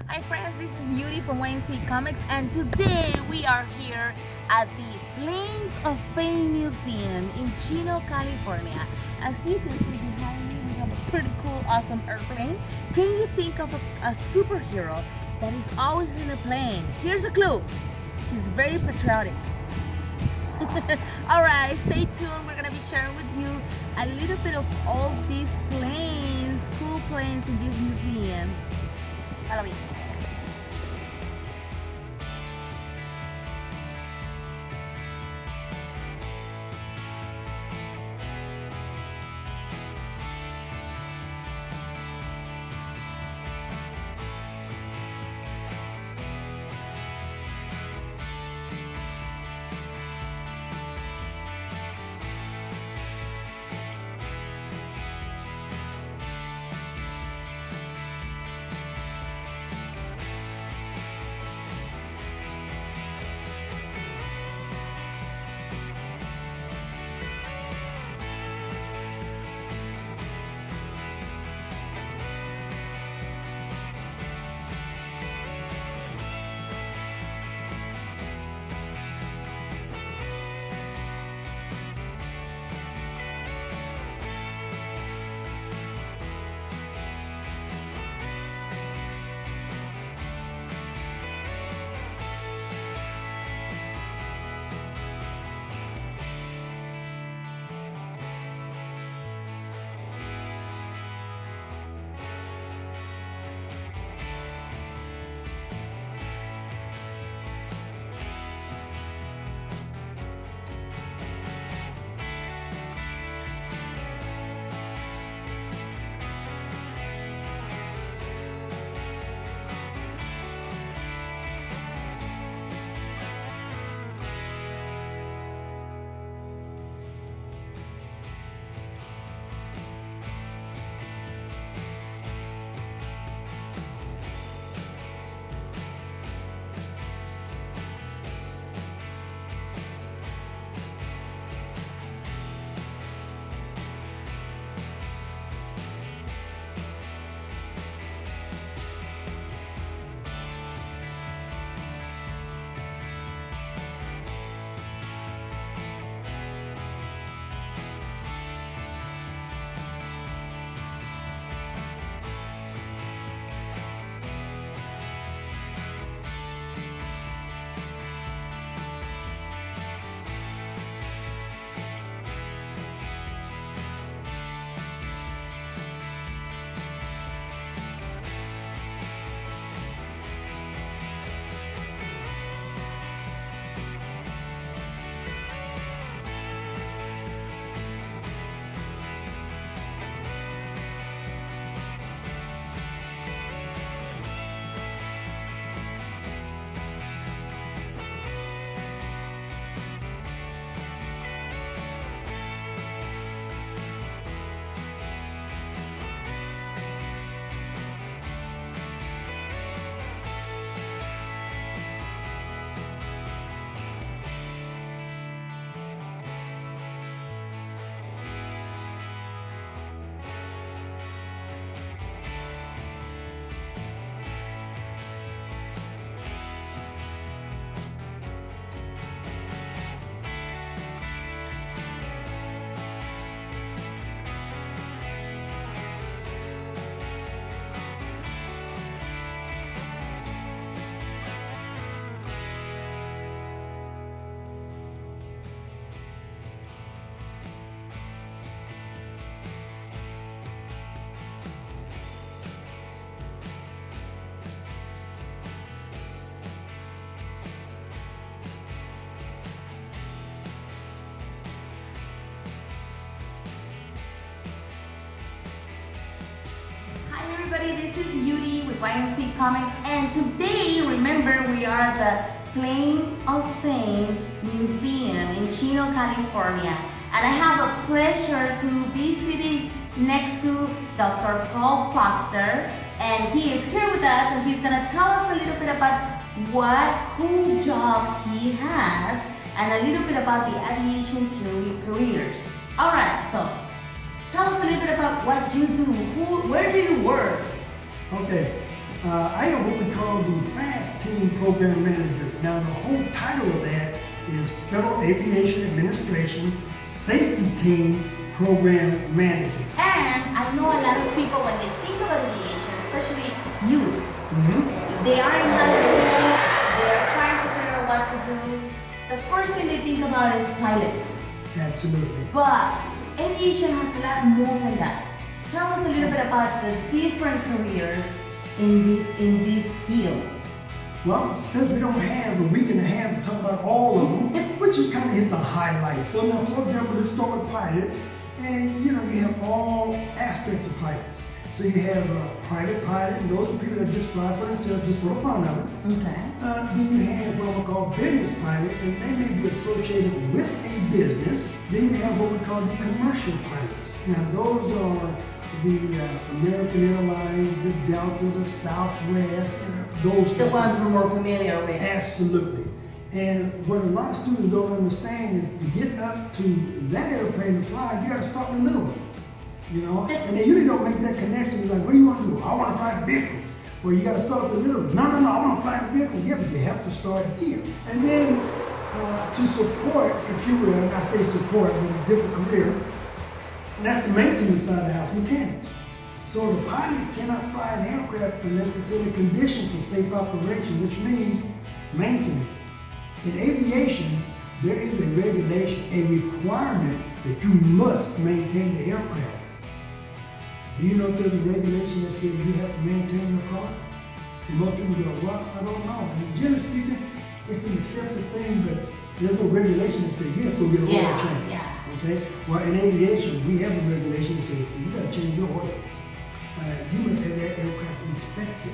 Hi friends, this is Yuri from YNC Comics, and today we are here at the Planes of Fame Museum in Chino, California. As you can see behind me, we have a pretty cool, awesome airplane. Can you think of a superhero that is always in a plane? Here's a clue. He's very patriotic. Alright, stay tuned. We're gonna be sharing with you a little bit of all these planes, cool planes in this museum. Follow me. Hi everybody, this is Yuri with YNC Comics, and today, remember, we are at the Plane of Fame Museum in Chino, California. And I have a pleasure to be sitting next to Dr. Paul Foster, and he is here with us, and he's gonna tell us a little bit about what cool job he has and a little bit about the aviation careers. Alright, so tell us a little bit about what you do. Where do you work? Okay, I am what we call the Fast Team Program Manager. Now, the whole title of that is Federal Aviation Administration Safety Team Program Manager. And I know a lot of people, when they think of aviation, especially youth, they are in high school, they are trying to figure out what to do. The first thing they think about is pilots. Absolutely. But aviation has a lot more than that. Tell us a little bit about the different careers in this field. Well, since we don't have a week and a half to talk about all of them, we just kind of hit the highlights. So now, for example, let's start with pilots. And you have all aspects of pilots. So you have a private pilot, and those are people that just fly for themselves, just for the fun of it. Okay. Then you have what I'm gonna call business pilot, and they may be associated with a business. Then you have what we call the commercial pilots. Now those are the American Airlines, the Delta, the Southwest, those. The ones we're more familiar with. Absolutely. And what a lot of students don't understand is to get up to that airplane to fly, you got to start in the little one. And they usually don't make that connection. It's like, what do you want to do? I want to fly the vehicles. Well, you got to start the little one. No, I want to fly the vehicles. Yeah, but you have to start here. And then to support, if you will, and I say support, but a different career, and that's the maintenance side of the house, mechanics. So the pilots cannot fly an aircraft unless it's in a condition for safe operation, which means maintenance. In aviation, there is a regulation, a requirement that you must maintain the aircraft. Do you know there's a regulation that says you have to maintain your car? And most people go, well, I don't know. And generally speaking, it's an accepted thing, but there's no regulation that says you have to go get an oil change. Yeah. Okay? Well, in aviation, we have a regulation that says you got to change your oil. You must have that aircraft inspected.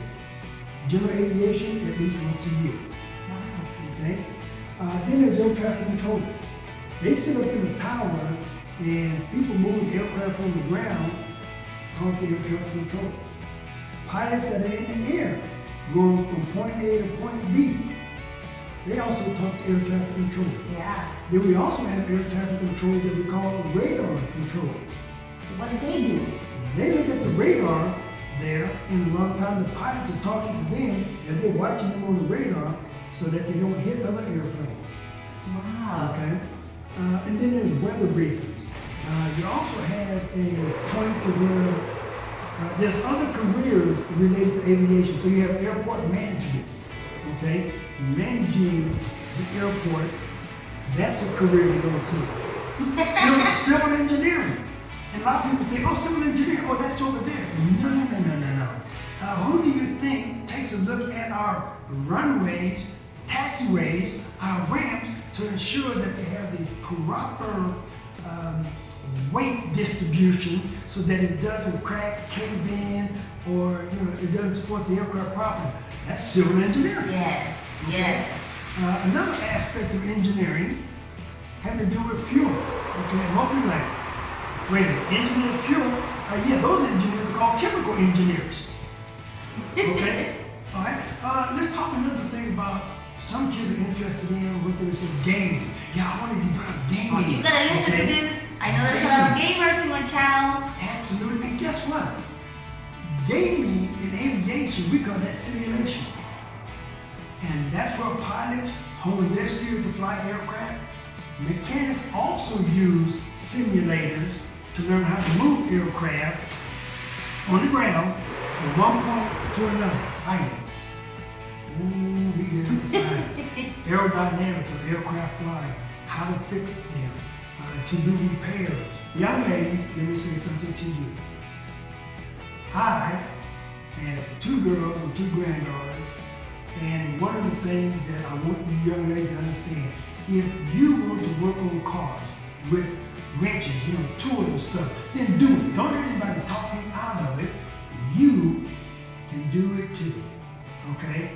General aviation, at least once a year. Okay? Then there's air traffic controllers. They sit up in the tower, and people moving aircraft from the ground talk to air traffic controllers. Pilots that are in the air, going from point A to point B, they also talk to air traffic controllers. Yeah. Then we also have air traffic controllers that we call radar controllers. What do they do? They look at the radar there, and a lot of times the pilots are talking to them, and they're watching them on the radar so that they don't hit other airplanes. Wow. Okay? And then there's weather briefings. You also have a point to where there's other careers related to aviation. So you have airport management. Okay? Managing the airport, that's a career to go to. Civil engineering. And a lot of people think, oh, civil engineer, oh, that's over there. No. Who do you think takes a look at our runways, taxiways, our ramps to ensure that they have the proper weight distribution so that it doesn't crack, cave in, or it doesn't support the aircraft properly? That's civil engineering. Yes. Another aspect of engineering had to do with fuel. Okay, most people like, wait a minute, engineer fuel? Yeah, those engineers are called chemical engineers. Okay? All right. Let's talk another thing about some kids are interested in what they say gaming. Yeah, I want to develop gaming. Oh, you gotta listen to this. I know there's a lot of gamers in your channel. Absolutely. And guess what? Gaming in aviation, we call that simulation. And that's where pilots hone their skills to fly aircraft. Mechanics also use simulators to learn how to move aircraft on the ground from one point to another. Science. Ooh, we get into science. Aerodynamics of aircraft flying, how to fix them, to do repairs. Young ladies, let me say something to you. I have 2 girls and 2 granddaughters, and one of the things that I want you young ladies to understand, if you want to work on cars with wrenches, tools and stuff, then do it. Don't let anybody talk you out of it. You can do it too. Okay?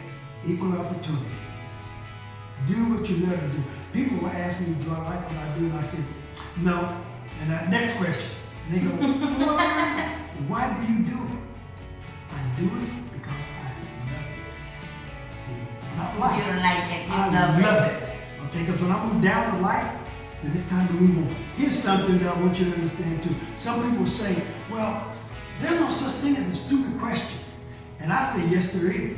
Equal opportunity. Do what you love to do. People will ask me, do I like what I do? And I say, no. And next question. And they go, why do you do it? I do it because I love it. See, it's not like You don't like it, you I love it. Okay, because when I move down the light, then it's time to move on. Here's something that I want you to understand too. Some people say, well, there's no such thing as a stupid question. And I say, yes, there is.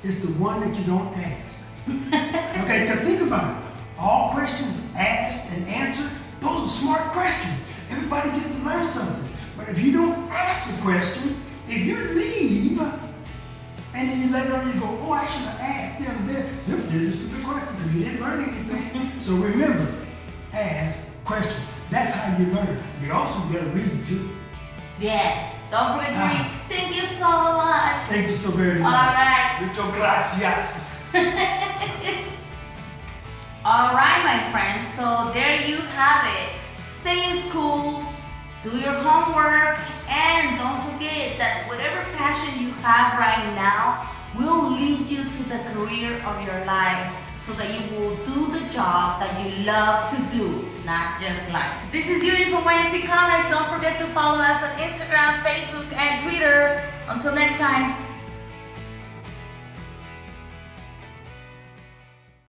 It's the one that you don't ask. Okay, because think about it. All questions asked and answered, those are smart questions. Everybody gets to learn something. But if you don't ask a question, if you leave, and then you later on you go, oh, I should have asked them this. They're just a stupid question because you didn't learn anything. So remember, ask questions. That's how you learn. You also got to read too. Yes. Don't forget to read. Thank you so much. Thank you so very much. All right. Muchas gracias. All right, my friends. So there you have it. Stay in school, do your homework, and don't forget that whatever passion you have right now will lead you to the career of your life so that you will do the job that you love to do, not just like. This is Yuri from YNC Comics. Don't forget to follow us on Instagram, Facebook, and Twitter. Until next time.